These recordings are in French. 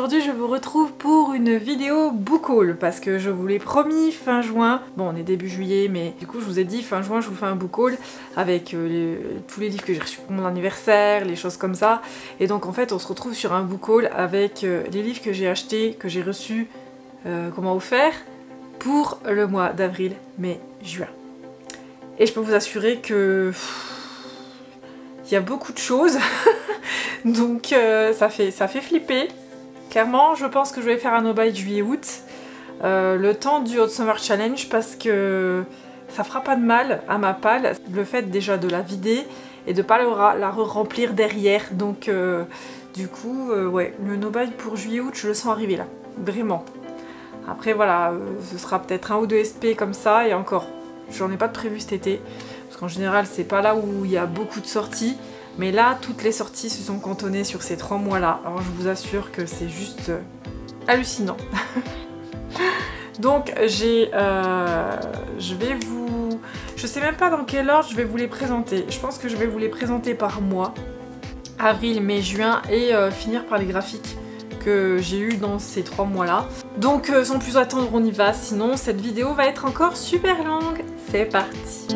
aujourd'hui je vous retrouve pour une vidéo book haul parce que je vous l'ai promis fin juin. Bon, on est début juillet, mais du coup je vous ai dit fin juin je vous fais un book haul avec tous les livres que j'ai reçus pour mon anniversaire, les choses comme ça. Et donc en fait on se retrouve sur un book haul avec les livres que j'ai achetés, que j'ai reçus, comment offert pour le mois d'avril, mai, juin. Et je peux vous assurer que il y a beaucoup de choses, donc ça fait flipper. Clairement, je pense que je vais faire un no-buy juillet-août, le temps du Hot Summer Challenge, parce que ça fera pas de mal à ma palle, le fait déjà de la vider et de pas la remplir derrière. Donc du coup, ouais, le no-buy pour juillet-août, je le sens arriver là, vraiment. Après voilà, ce sera peut-être 1 ou 2 SP comme ça, et encore, j'en ai pas de prévu cet été. Parce qu'en général, c'est pas là où il y a beaucoup de sorties. Mais là, toutes les sorties se sont cantonnées sur ces 3 mois-là. Alors je vous assure que c'est juste hallucinant. Donc je sais même pas dans quel ordre je vais vous les présenter. Je pense que je vais vous les présenter par mois. Avril, mai, juin, et finir par les graphiques que j'ai eu dans ces 3 mois-là. Donc sans plus attendre, on y va. Sinon, cette vidéo va être encore super longue. C'est parti.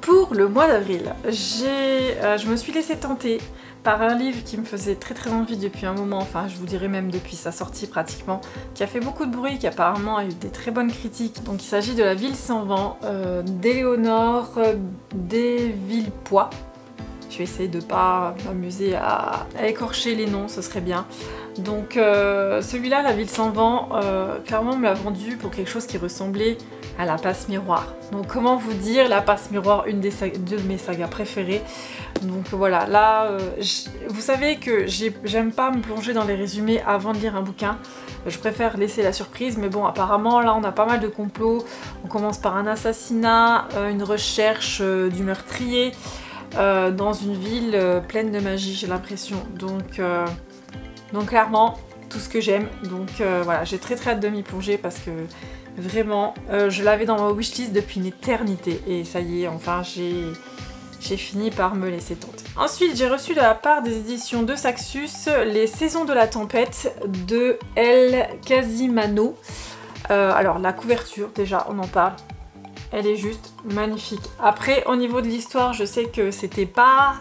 Pour le mois d'avril, je me suis laissée tenter par un livre qui me faisait très envie depuis un moment, enfin je vous dirais même depuis sa sortie pratiquement, qui a fait beaucoup de bruit, qui apparemment a eu des très bonnes critiques. Donc il s'agit de La Ville sans vent d'Éléonore Desvillepoix. Je vais essayer de pas m'amuser à écorcher les noms, ce serait bien. Donc celui-là, La Ville sans vent, clairement on me l'a vendu pour quelque chose qui ressemblait à La Passe Miroir. Donc comment vous dire, La Passe Miroir, une de mes sagas préférées. Donc voilà, là, vous savez que j'aime pas me plonger dans les résumés avant de lire un bouquin. Je préfère laisser la surprise, mais bon, apparemment là on a pas mal de complots. On commence par un assassinat, une recherche du meurtrier, dans une ville pleine de magie, j'ai l'impression. Donc clairement, tout ce que j'aime. Donc voilà, j'ai très hâte de m'y plonger parce que vraiment, je l'avais dans ma wishlist depuis une éternité. Et ça y est, enfin j'ai fini par me laisser tenter. Ensuite, j'ai reçu de la part des éditions de Saxus Les Saisons de la Tempête de El Casimano. Alors la couverture, déjà on en parle. Elle est juste magnifique. Après, au niveau de l'histoire, je sais que c'était pas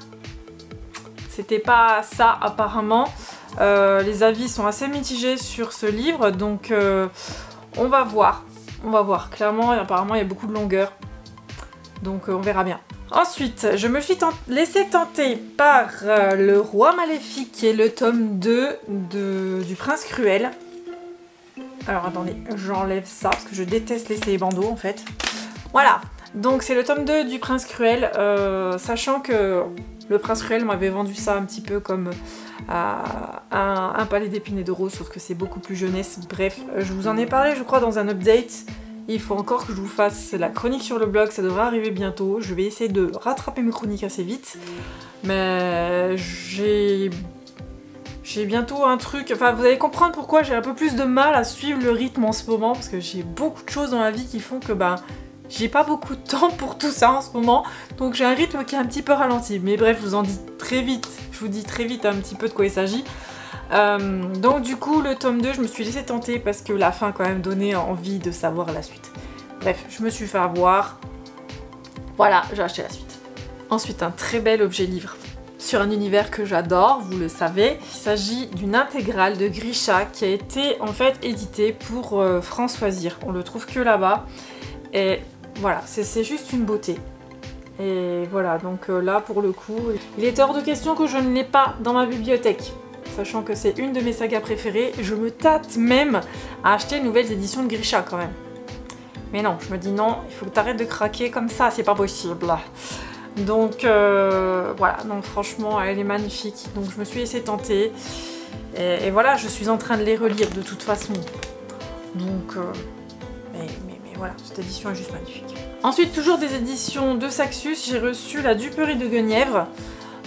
ça apparemment. Les avis sont assez mitigés sur ce livre, donc on va voir. On va voir. Clairement, apparemment, il y a beaucoup de longueur. Donc on verra bien. Ensuite, je me suis laissée tenter par Le Roi Maléfique, qui est le tome 2 du Prince Cruel. Alors attendez, j'enlève ça parce que je déteste laisser les bandeaux en fait. Voilà, donc c'est le tome 2 du Prince Cruel, sachant que le Prince Cruel m'avait vendu ça un petit peu comme un palais d'épines et de roses, sauf que c'est beaucoup plus jeunesse. Bref, je vous en ai parlé je crois dans un update. Il faut encore que je vous fasse la chronique sur le blog, ça devrait arriver bientôt. Je vais essayer de rattraper mes chroniques assez vite. Mais j'ai bientôt un truc... Enfin, vous allez comprendre pourquoi j'ai un peu plus de mal à suivre le rythme en ce moment. Parce que j'ai beaucoup de choses dans la vie qui font que j'ai pas beaucoup de temps pour tout ça en ce moment. Donc j'ai un rythme qui est un petit peu ralenti. Mais bref, je vous en dis très vite. Je vous dis très vite un petit peu de quoi il s'agit. Donc du coup le tome 2 je me suis laissée tenter parce que la fin quand même donnait envie de savoir la suite. Bref, je me suis fait avoir. Voilà, j'ai acheté la suite. Ensuite un très bel objet livre sur un univers que j'adore, vous le savez. Il s'agit d'une intégrale de Grisha qui a été en fait éditée pour France Loisirs. On le trouve que là-bas. Et voilà, c'est juste une beauté. Et voilà, donc là pour le coup, il est hors de question que je ne l'ai pas dans ma bibliothèque. Sachant que c'est une de mes sagas préférées, je me tâte même à acheter les nouvelles éditions de Grisha quand même. Mais non, je me dis non, il faut que t'arrêtes de craquer comme ça, c'est pas possible. Donc voilà, donc franchement elle est magnifique, donc je me suis laissée tenter. Et voilà, je suis en train de les relire de toute façon. Donc, mais voilà, cette édition est juste magnifique. Ensuite, toujours des éditions de Saxus, j'ai reçu La Duperie de Guenièvre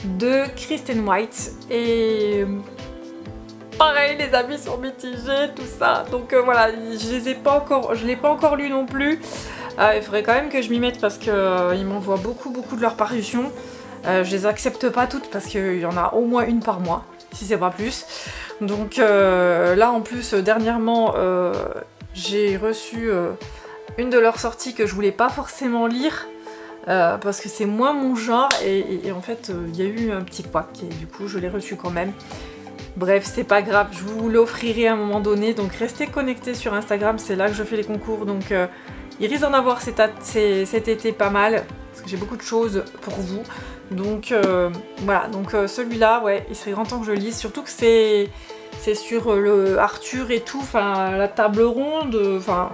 de Kristen White. Et pareil, les avis sont mitigés, tout ça. Donc voilà, je l'ai pas encore lu non plus. Il faudrait quand même que je m'y mette parce qu'ils m'envoient beaucoup de leur parution. Je les accepte pas toutes parce qu'il y en a au moins une par mois, si c'est pas plus. Donc là en plus dernièrement j'ai reçu une de leurs sorties que je voulais pas forcément lire parce que c'est moins mon genre et en fait il y a eu un petit couac et du coup je l'ai reçu quand même. Bref, c'est pas grave, je vous l'offrirai à un moment donné, donc restez connectés sur Instagram, c'est là que je fais les concours, donc il risque d'en avoir cet été pas mal, parce que j'ai beaucoup de choses pour vous. Donc voilà, donc celui-là, ouais, il serait grand temps que je le lise, surtout que c'est sur le Arthur et tout, enfin la table ronde, enfin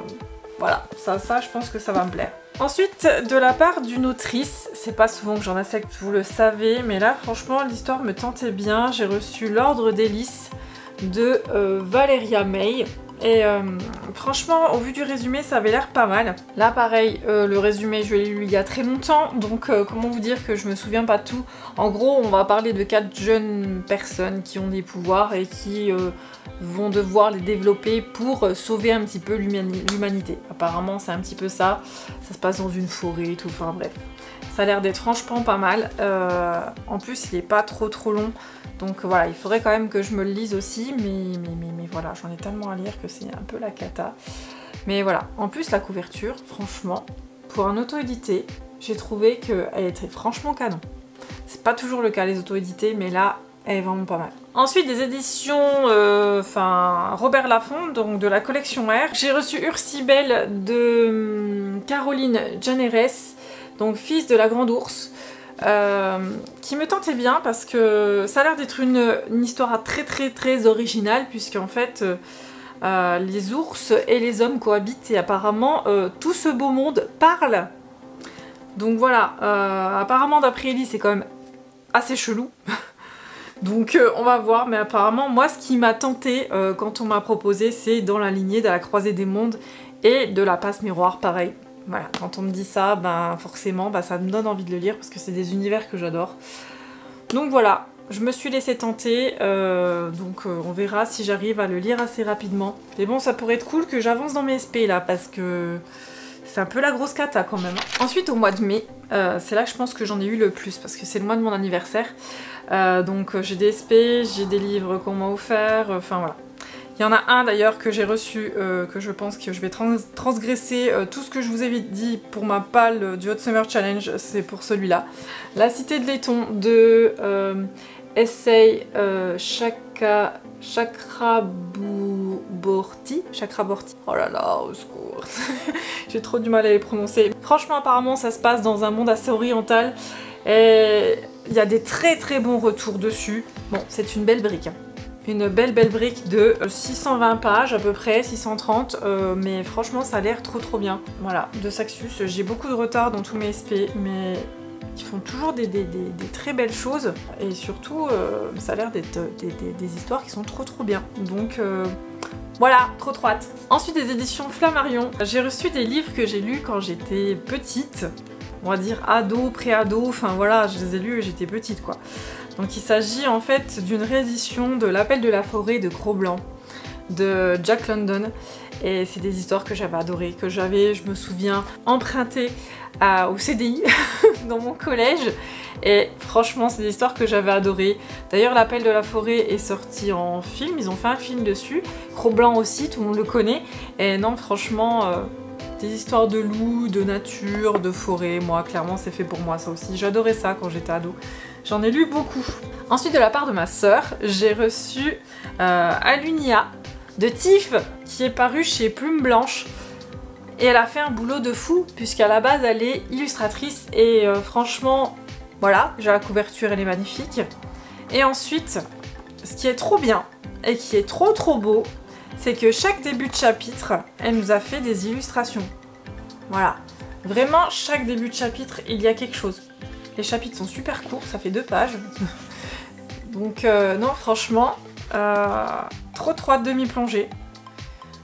voilà, ça je pense que ça va me plaire. Ensuite, de la part d'une autrice, c'est pas souvent que j'en accepte, vous le savez, mais là franchement l'histoire me tentait bien. J'ai reçu L'Ordre des Lys de Valeria May. Et franchement, au vu du résumé, ça avait l'air pas mal. Là pareil, le résumé je l'ai lu il y a très longtemps, donc comment vous dire que je me souviens pas de tout. En gros, on va parler de 4 jeunes personnes qui ont des pouvoirs et qui vont devoir les développer pour sauver un petit peu l'humanité. Apparemment c'est un petit peu ça, ça se passe dans une forêt et tout, enfin bref. Ça a l'air d'être franchement pas mal, en plus il est pas trop long, donc voilà, il faudrait quand même que je me le lise aussi, mais voilà, j'en ai tellement à lire que c'est un peu la cata. Mais voilà, en plus la couverture, franchement, pour un auto-édité, j'ai trouvé qu'elle était franchement canon. C'est pas toujours le cas les auto-édités, mais là, elle est vraiment pas mal. Ensuite, des éditions Robert Laffont, donc de la collection R. J'ai reçu Ursibelle de Caroline Janeres, donc fils de la Grande Ourse, qui me tentait bien parce que ça a l'air d'être une histoire très originale, puisqu'en fait les ours et les hommes cohabitent et apparemment tout ce beau monde parle. Donc voilà, apparemment d'après Ellie c'est quand même assez chelou. Donc on va voir, mais apparemment moi ce qui m'a tenté quand on m'a proposé, c'est dans la lignée de la Croisée des Mondes et de la Passe Miroir, pareil. Voilà, quand on me dit ça, ben forcément ça me donne envie de le lire parce que c'est des univers que j'adore. Donc voilà, je me suis laissée tenter, donc on verra si j'arrive à le lire assez rapidement. Mais bon, ça pourrait être cool que j'avance dans mes SP là parce que c'est un peu la grosse cata quand même. Ensuite au mois de mai, c'est là que je pense que j'en ai eu le plus parce que c'est le mois de mon anniversaire. Donc j'ai des SP, j'ai des livres qu'on m'a offert, enfin voilà. Il y en a un d'ailleurs que j'ai reçu, que je pense que je vais transgresser tout ce que je vous ai dit pour ma palle du Hot Summer Challenge, c'est pour celui-là. La Cité de Laiton de Essay Chakraborty. Oh là là, au secours. J'ai trop du mal à les prononcer. Franchement, apparemment, ça se passe dans un monde assez oriental. Et il y a des très bons retours dessus. Bon, c'est une belle brique. Hein. Une belle brique de 620 pages à peu près, 630. Mais franchement, ça a l'air trop bien. Voilà, de Saxus. J'ai beaucoup de retard dans tous mes SP, mais ils font toujours des très belles choses. Et surtout, ça a l'air d'être des histoires qui sont trop bien. Donc voilà, trop hâte. Ensuite, des éditions Flammarion. J'ai reçu des livres que j'ai lus quand j'étais petite. On va dire ado, pré-ado, enfin voilà, je les ai lus et j'étais petite quoi. Donc il s'agit en fait d'une réédition de L'Appel de la Forêt de Cro-Blanc de Jack London. Et c'est des histoires que j'avais adorées, que j'avais, je me souviens, empruntées au CDI dans mon collège. Et franchement, c'est des histoires que j'avais adorées. D'ailleurs, L'Appel de la Forêt est sorti en film, ils ont fait un film dessus. Cro-Blanc aussi, tout le monde le connaît. Et non, franchement, des histoires de loups, de nature, de forêt, moi, clairement, c'est fait pour moi, ça aussi. J'adorais ça quand j'étais ado. J'en ai lu beaucoup. Ensuite, de la part de ma sœur, j'ai reçu Alunia de Tiff, qui est paru chez Plume Blanche. Et elle a fait un boulot de fou, puisqu'à la base, elle est illustratrice. Et franchement, voilà, j'ai la couverture, elle est magnifique. Et ensuite, ce qui est trop bien, et qui est trop beau, c'est que chaque début de chapitre, elle nous a fait des illustrations. Voilà. Vraiment, chaque début de chapitre, il y a quelque chose. Les chapitres sont super courts, ça fait 2 pages. Donc non, franchement, trop hâte de m'y plonger.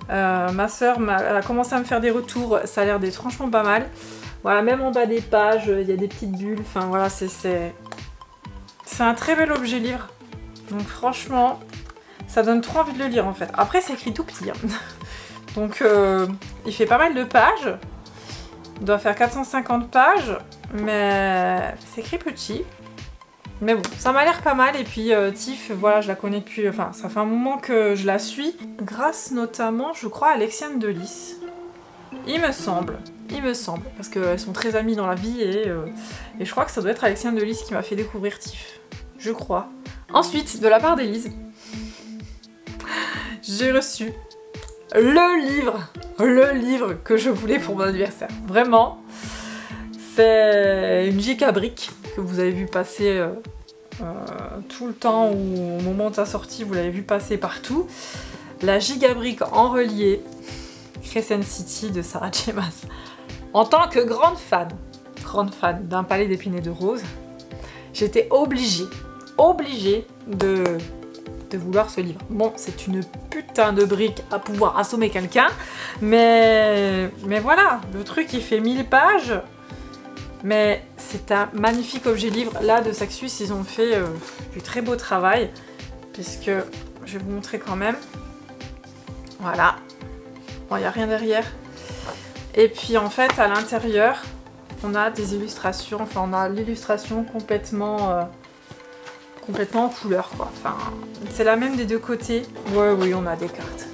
Ma soeur elle a commencé à me faire des retours, ça a l'air d'être franchement pas mal. Voilà, même en bas des pages, il y a des petites bulles, enfin voilà, c'est un très bel objet livre. Donc franchement, ça donne trop envie de le lire en fait. Après, c'est écrit tout petit. Hein. Donc il fait pas mal de pages. Il doit faire 450 pages, mais c'est écrit petit. Mais bon, ça m'a l'air pas mal. Et puis Tiff, voilà, je la connais depuis... Enfin, ça fait un moment que je la suis. Grâce notamment, je crois, à Alexiane Delis. Il me semble, parce qu'elles sont très amies dans la vie et je crois que ça doit être Alexiane Delis qui m'a fait découvrir Tiff, je crois. Ensuite, de la part d'Élise, j'ai reçu le livre que je voulais pour mon anniversaire. Vraiment, c'est une J.K. Brick que vous avez vu passer tout le temps ou au moment de sa sortie, vous l'avez vu passer partout. La J.K. Brick en relié. Crescent City de Sarah J. Maas. En tant que grande fan d'un palais d'épines et de roses, j'étais obligée de vouloir ce livre. Bon, c'est une putain de brique à pouvoir assommer quelqu'un, mais voilà, le truc il fait 1000 pages, mais c'est un magnifique objet livre. Là, de Saxus, ils ont fait du très beau travail, puisque je vais vous montrer quand même. Voilà. Bon, il n'y a rien derrière. Et puis en fait, à l'intérieur, on a des illustrations. Enfin, on a l'illustration complètement en couleur, quoi. Enfin, c'est la même des deux côtés. Ouais, oui, on a des cartes.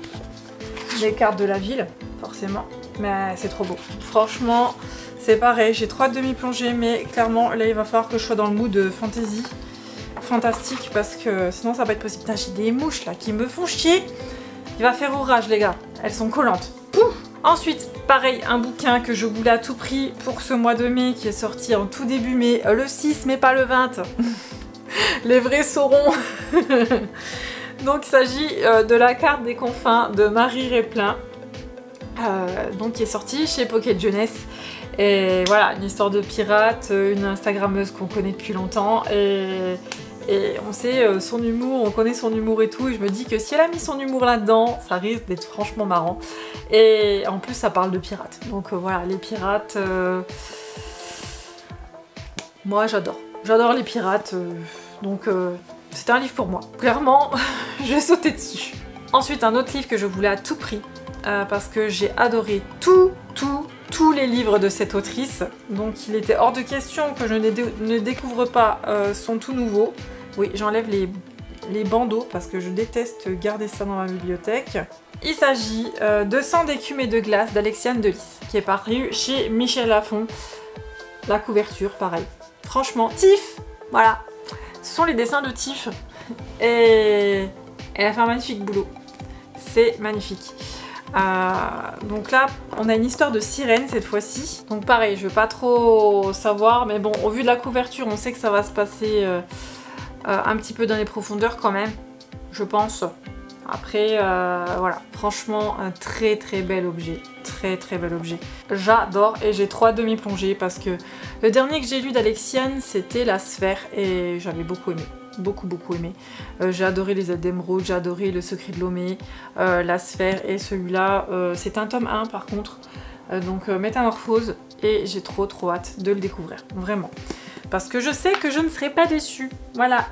Des cartes de la ville, forcément. Mais c'est trop beau. Franchement, c'est pareil. J'ai 3 demi-plongées, mais clairement, là, il va falloir que je sois dans le mood fantasy. Fantastique, parce que sinon, ça va pas être possible. Putain, j'ai des mouches, là, qui me font chier. Il va faire orage, les gars. Elles sont collantes. Pouf! Ensuite, pareil, un bouquin que je voulais à tout prix pour ce mois de mai, qui est sorti en tout début mai, le 6 mais pas le 20. Les vrais sauront. Donc il s'agit de la carte des confins de Marie Réplin, donc qui est sortie chez Pocket Jeunesse. Et voilà, une histoire de pirate, une Instagrammeuse qu'on connaît depuis longtemps, et on sait son humour, on connaît son humour et tout, et je me dis que si elle a mis son humour là-dedans, ça risque d'être franchement marrant. Et en plus ça parle de pirates, donc voilà, les pirates, moi j'adore les pirates, donc c'était un livre pour moi, clairement. J'ai sauté dessus. Ensuite, un autre livre que je voulais à tout prix, parce que j'ai adoré tous les livres de cette autrice, donc il était hors de question que je ne découvre pas son tout nouveau. Oui, j'enlève les bandeaux parce que je déteste garder ça dans ma bibliothèque. Il s'agit de Sang d'écume et de glace d'Alexiane Delis, qui est paru chez Michel Lafon. La couverture, pareil. Franchement, Tiff, voilà. Ce sont les dessins de Tiff. Et elle a fait un magnifique boulot. C'est magnifique. Donc là, on a une histoire de sirène cette fois-ci. Donc pareil, je veux pas trop savoir, mais bon, au vu de la couverture, on sait que ça va se passer un petit peu dans les profondeurs quand même, je pense. Après, voilà, franchement, un très bel objet. Très bel objet. J'adore, et j'ai 3 demi-plongées parce que le dernier que j'ai lu d'Alexiane, c'était La Sphère, et j'avais beaucoup aimé. Beaucoup aimé. J'ai adoré les ailes d'émeraude, j'ai adoré Le Secret de Lomé, La Sphère, et celui-là, c'est un tome 1 par contre, donc Métamorphose, et j'ai trop hâte de le découvrir, vraiment. Parce que je sais que je ne serai pas déçue, voilà.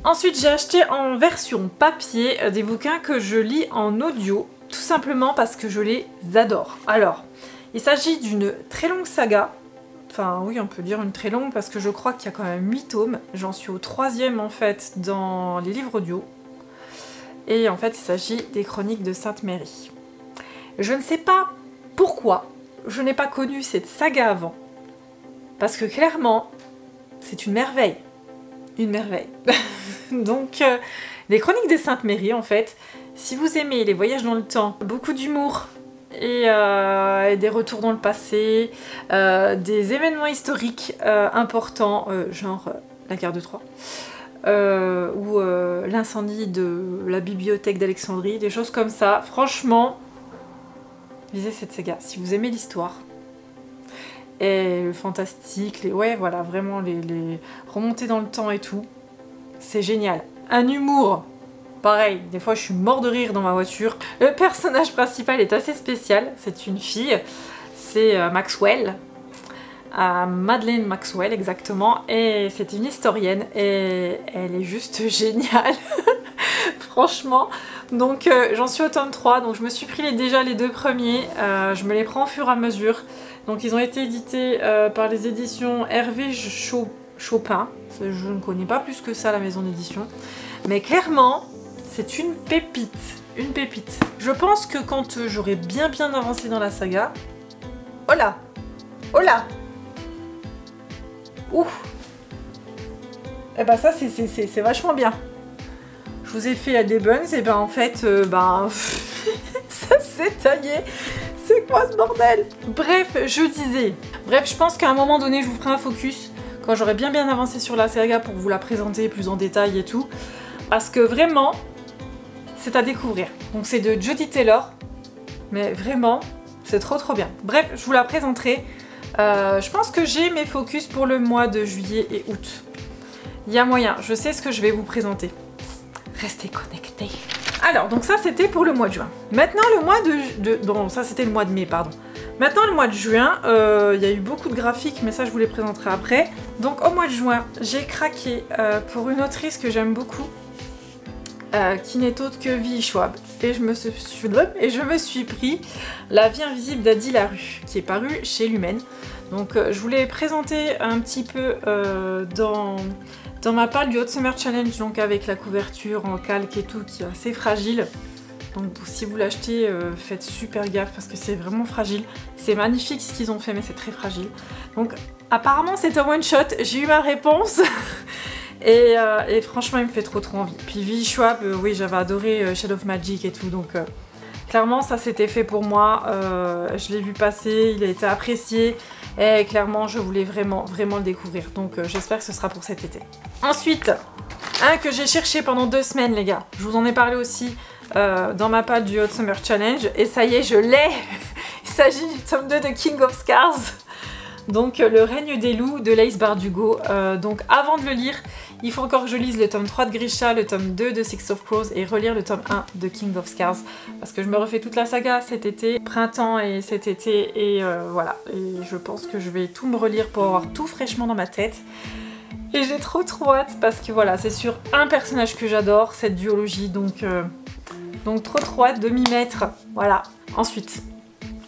Ensuite, j'ai acheté en version papier des bouquins que je lis en audio, tout simplement parce que je les adore. Alors, il s'agit d'une très longue saga. Enfin oui, on peut dire une très longue parce que je crois qu'il y a quand même 8 tomes. J'en suis au 3e en fait dans les livres audio. Et en fait il s'agit des Chroniques de Sainte-Méry. Je ne sais pas pourquoi je n'ai pas connu cette saga avant. Parce que clairement, c'est une merveille. Une merveille. Donc les Chroniques de Sainte-Méry en fait, si vous aimez les voyages dans le temps, beaucoup d'humour, et des retours dans le passé, des événements historiques importants, genre la guerre de Troie, ou l'incendie de la bibliothèque d'Alexandrie, des choses comme ça. Franchement, lisez cette saga. Si vous aimez l'histoire, et le fantastique, ouais voilà, vraiment les remontées dans le temps et tout, c'est génial. Un humour, pareil, des fois je suis mort de rire dans ma voiture. Le personnage principal est assez spécial, c'est une fille, c'est Maxwell, Madeleine Maxwell exactement, et c'est une historienne et elle est juste géniale, franchement. Donc j'en suis au tome 3, donc je me suis pris déjà les 2 premiers, je me les prends au fur et à mesure. Donc ils ont été édités par les éditions Hervé Chopin. Je ne connais pas plus que ça la maison d'édition. Mais clairement, c'est une pépite. Une pépite. Je pense que quand j'aurai bien avancé dans la saga... Oh là! Oh là! Ouh! Et bah ça, c'est vachement bien. Je vous ai fait des buns, et ben en fait, ça s'est taillé. C'est quoi ce bordel? Bref, je disais. Bref, je pense qu'à un moment donné, je vous ferai un focus quand j'aurai bien avancé sur la saga pour vous la présenter plus en détail et tout. Parce que vraiment, c'est à découvrir. Donc c'est de Jodi Taylor, mais vraiment, c'est trop bien. Bref, je vous la présenterai. Je pense que j'ai mes focus pour le mois de juillet et août. Il y a moyen, je sais ce que je vais vous présenter. Restez connectés. Alors, donc ça c'était pour le mois de juin. Maintenant le mois bon, ça c'était le mois de mai, pardon. Maintenant le mois de juin, il y a eu beaucoup de graphiques, mais ça je vous les présenterai après. Donc au mois de juin, j'ai craqué pour une autrice que j'aime beaucoup, qui n'est autre que Vi Schwab. Et je me suis pris La vie invisible d'Adi Larue, qui est paru chez Lumen. Donc je vous l'ai présenté un petit peu dans ma palle du Hot Summer Challenge, donc avec la couverture en calque et tout, qui est assez fragile. Donc si vous l'achetez, faites super gaffe parce que c'est vraiment fragile. C'est magnifique ce qu'ils ont fait, mais c'est très fragile. Donc apparemment c'est un one shot, j'ai eu ma réponse. et franchement il me fait trop envie. Puis Vi Schwab, oui j'avais adoré Shadow of Magic et tout, donc clairement ça c'était fait pour moi. Je l'ai vu passer, il a été apprécié. Et clairement, je voulais vraiment le découvrir. Donc j'espère que ce sera pour cet été. Ensuite, un que j'ai cherché pendant 2 semaines, les gars. Je vous en ai parlé aussi dans ma palle du Hot Summer Challenge. Et ça y est, je l'ai. Il s'agit du tome 2 de King of Scars. Donc Le règne des loups de Laïs Bardugo. Donc avant de le lire, il faut encore que je lise le tome 3 de Grisha, le tome 2 de Six of Crows et relire le tome 1 de King of Scars. Parce que je me refais toute la saga cet été, printemps et cet été, et voilà. Et je pense que je vais tout me relire pour avoir tout fraîchement dans ma tête. Et j'ai trop hâte parce que voilà, c'est sur un personnage que j'adore, cette duologie, donc trop hâte de m'y mettre. Voilà. Ensuite,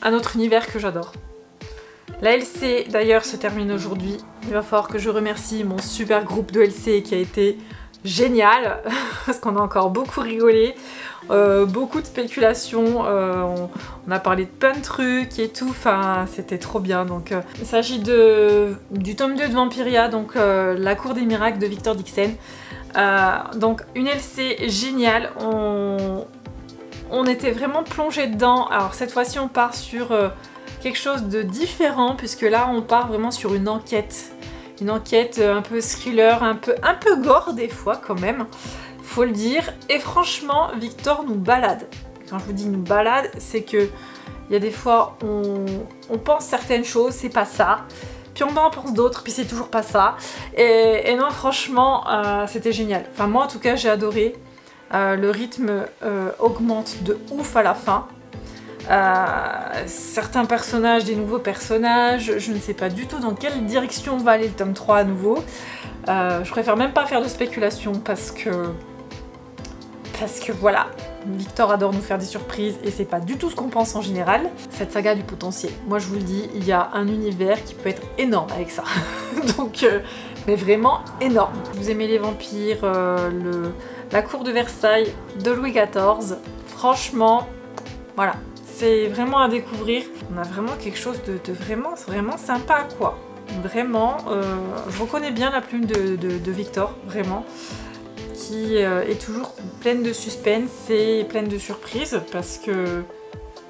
un autre univers que j'adore. La LC d'ailleurs se termine aujourd'hui. Il va falloir que je remercie mon super groupe de LC qui a été génial parce qu'on a encore beaucoup rigolé, beaucoup de spéculations, on a parlé de plein de trucs et tout, enfin c'était trop bien. Donc il s'agit du tome 2 de Vampiria, donc La cour des miracles de Victor Dixon. Donc une LC géniale, on était vraiment plongé dedans. Alors cette fois-ci on part sur quelque chose de différent, puisque là on part vraiment sur une enquête un peu thriller, un peu gore des fois quand même, faut le dire. Et franchement Victor nous balade. Quand je vous dis nous balade, c'est que il y a des fois on pense certaines choses, c'est pas ça, puis on en pense d'autres, puis c'est toujours pas ça, et non franchement c'était génial. Enfin moi en tout cas j'ai adoré. Le rythme augmente de ouf à la fin. Certains personnages, des nouveaux personnages, je ne sais pas du tout dans quelle direction va aller le tome 3 à nouveau. Je préfère même pas faire de spéculation parce que voilà, Victor adore nous faire des surprises et c'est pas du tout ce qu'on pense en général. Cette saga a du potentiel. Moi je vous le dis, il y a un univers qui peut être énorme avec ça. Donc, mais vraiment énorme. Vous aimez les vampires, la cour de Versailles de Louis XIV, franchement, voilà. C'est vraiment à découvrir. On a vraiment quelque chose de vraiment sympa quoi. Vraiment, je reconnais bien la plume de Victor, vraiment, qui est toujours pleine de suspense et pleine de surprises parce que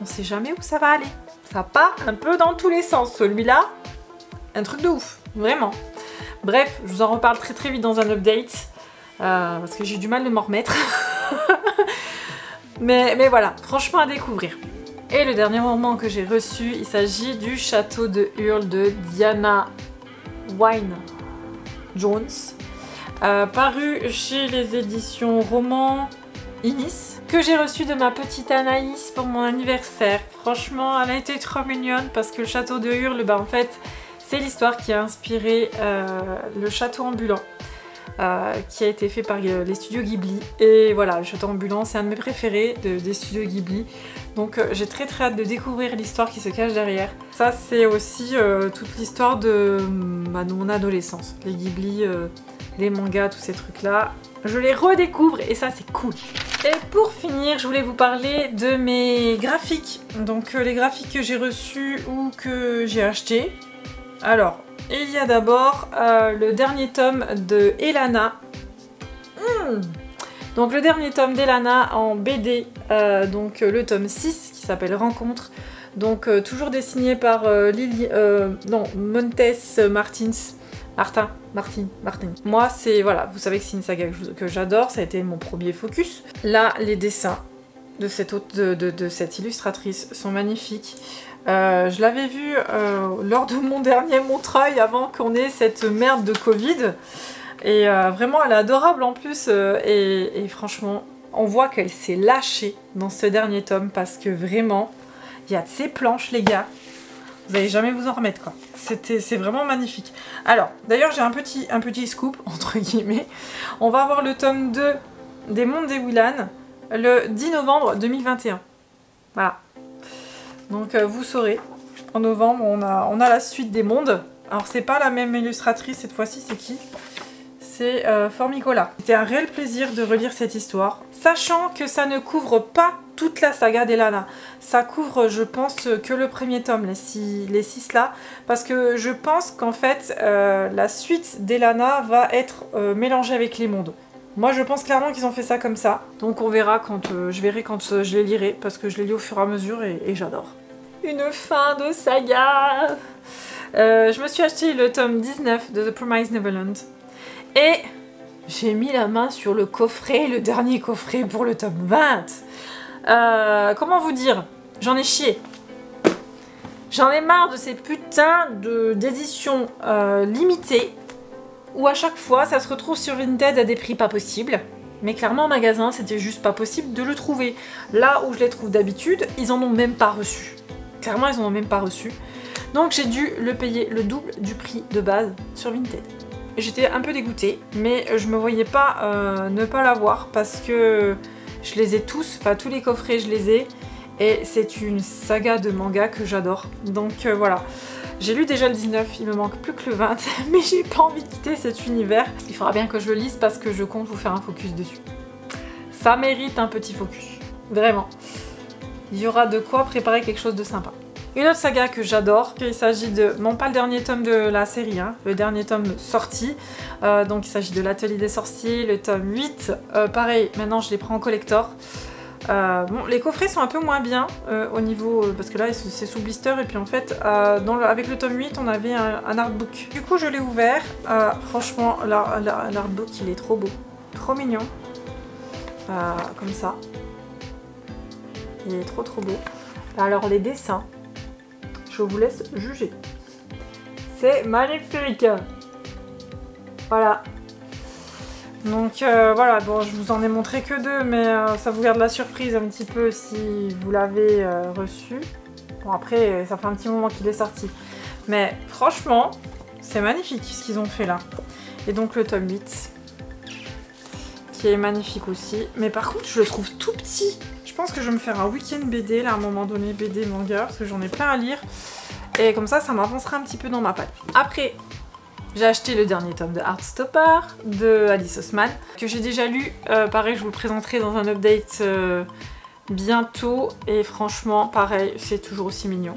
on sait jamais où ça va aller. Ça part un peu dans tous les sens. Celui-là, un truc de ouf, vraiment. Bref, je vous en reparle très vite dans un update parce que j'ai du mal de m'en remettre. mais voilà, franchement à découvrir. Et le dernier roman que j'ai reçu, il s'agit du Château de Hurle de Diana Wynne Jones, paru chez les éditions Roman Inis, que j'ai reçu de ma petite Anaïs pour mon anniversaire. Franchement, elle a été trop mignonne parce que le Château de Hurle, bah en fait, c'est l'histoire qui a inspiré le château ambulant qui a été fait par les studios Ghibli. Et voilà, Le Château ambulant, c'est un de mes préférés des studios Ghibli. Donc j'ai très hâte de découvrir l'histoire qui se cache derrière. Ça c'est aussi toute l'histoire de mon adolescence. Les Ghibli, les mangas, tous ces trucs là. Je les redécouvre et ça c'est cool. Et pour finir, je voulais vous parler de mes graphiques. Donc les graphiques que j'ai reçus ou que j'ai achetés. Alors, il y a d'abord le dernier tome de Elana. Donc le dernier tome d'Elana en BD, donc le tome 6 qui s'appelle Rencontre. Donc toujours dessiné par Montes Martin. Moi c'est, voilà, vous savez que c'est une saga que j'adore, ça a été mon premier focus. Là les dessins de cette illustratrice sont magnifiques. Je l'avais vu lors de mon dernier Montreuil avant qu'on ait cette merde de Covid. Et vraiment elle est adorable en plus et franchement on voit qu'elle s'est lâchée dans ce dernier tome parce que vraiment il y a de ces planches les gars. Vous n'allez jamais vous en remettre quoi. C'est vraiment magnifique. Alors, d'ailleurs j'ai un petit scoop, entre guillemets. On va avoir le tome 2 des Mondes des Willan le 10 novembre 2021. Voilà. Donc vous saurez, en novembre on a la suite des mondes. Alors c'est pas la même illustratrice cette fois-ci, c'est qui? C'est Formicola. C'était un réel plaisir de relire cette histoire. Sachant que ça ne couvre pas toute la saga d'Elana. Ça couvre, je pense, que le premier tome, les 6 là. Parce que je pense qu'en fait, la suite d'Elana va être mélangée avec les mondes. Moi, je pense clairement qu'ils ont fait ça comme ça. Donc on verra quand je verrai quand je les lirai. Parce que je les lis au fur et à mesure et j'adore. Une fin de saga. Je me suis acheté le tome 19 de The Promised Neverland. Et j'ai mis la main sur le coffret, le dernier coffret pour le tome 20. Comment vous dire? J'en ai chié. J'en ai marre de ces putains d'éditions limitées où à chaque fois ça se retrouve sur Vinted à des prix pas possibles. Mais clairement en magasin c'était juste pas possible de le trouver. Là où je les trouve d'habitude, ils en ont même pas reçu. Clairement ils en ont même pas reçu. Donc j'ai dû le payer le double du prix de base sur Vinted. J'étais un peu dégoûtée, mais je me voyais pas ne pas l'avoir parce que je les ai tous, enfin tous les coffrets je les ai et c'est une saga de manga que j'adore. Donc voilà, j'ai lu déjà le 19, il me manque plus que le 20, mais j'ai pas envie de quitter cet univers. Il faudra bien que je le lise parce que je compte vous faire un focus dessus. Ça mérite un petit focus, vraiment. Il y aura de quoi préparer quelque chose de sympa. Une autre saga que j'adore, il s'agit de, non pas le dernier tome de la série, hein, le dernier tome sorti, donc il s'agit de l'Atelier des Sorciers, le tome 8, pareil, maintenant je les prends en collector. Bon, les coffrets sont un peu moins bien au niveau, parce que là c'est sous blister et puis en fait avec le tome 8 on avait un artbook. Du coup je l'ai ouvert, franchement l'artbook il est trop beau, trop mignon, comme ça, il est trop beau. Alors les dessins, je vous laisse juger. C'est magnifique. Voilà. Donc voilà, bon je vous en ai montré que 2, mais ça vous garde la surprise un petit peu si vous l'avez reçu. Bon après, ça fait un petit moment qu'il est sorti. Mais franchement, c'est magnifique ce qu'ils ont fait là. Et donc le tome 8, qui est magnifique aussi. Mais par contre, je le trouve tout petit. Je pense que je vais me faire un week-end BD, là, à un moment donné, BD, manga, parce que j'en ai plein à lire. Et comme ça m'avancera un petit peu dans ma palle. Après, j'ai acheté le dernier tome de Heartstopper, de Alice Oseman, que j'ai déjà lu. Pareil, je vous le présenterai dans un update bientôt. Et franchement, pareil, c'est toujours aussi mignon.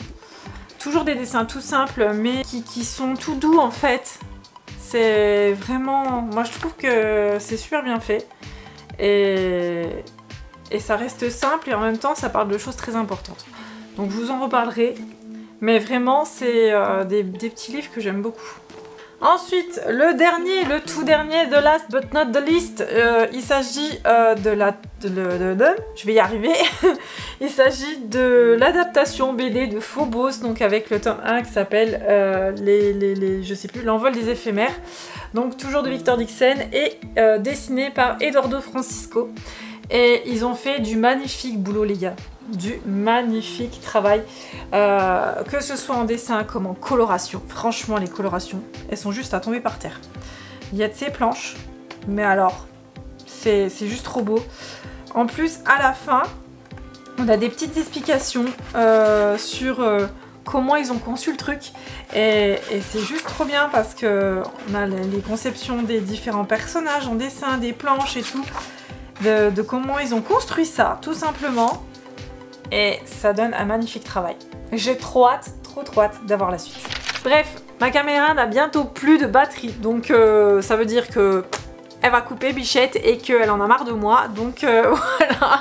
Toujours des dessins tout simples, mais qui sont tout doux, en fait. C'est vraiment... Moi, je trouve que c'est super bien fait. Et ça reste simple et en même temps ça parle de choses très importantes. Donc je vous en reparlerai. Mais vraiment c'est des petits livres que j'aime beaucoup. Ensuite, le tout dernier, the last but not the least, il s'agit je vais y arriver. Il s'agit de l'adaptation BD de Phobos, donc avec le tome 1 qui s'appelle je sais plus, l'envol des éphémères. Donc toujours de Victor Dixon et dessiné par Eduardo Francisco. Et ils ont fait du magnifique boulot les gars, du magnifique travail, que ce soit en dessin comme en coloration. Franchement les colorations, elles sont juste à tomber par terre. Il y a de ces planches, mais alors, c'est juste trop beau. En plus, à la fin, on a des petites explications sur comment ils ont conçu le truc. Et c'est juste trop bien parce que on a les conceptions des différents personnages en dessin, des planches et tout. De comment ils ont construit ça, tout simplement. Et ça donne un magnifique travail. J'ai trop hâte d'avoir la suite. Bref, ma caméra n'a bientôt plus de batterie. Donc ça veut dire que elle va couper Bichette et qu'elle en a marre de moi. Donc voilà.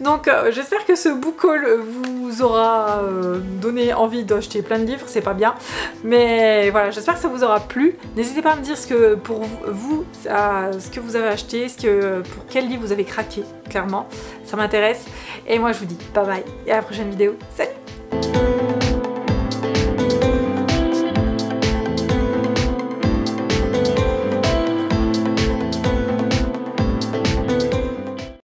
Donc j'espère que ce book haul vous aura donné envie d'acheter plein de livres, c'est pas bien. Mais voilà, j'espère que ça vous aura plu. N'hésitez pas à me dire ce que pour vous, ce que vous avez acheté, pour quel livre vous avez craqué, clairement. Ça m'intéresse. Et moi je vous dis bye bye et à la prochaine vidéo. Salut!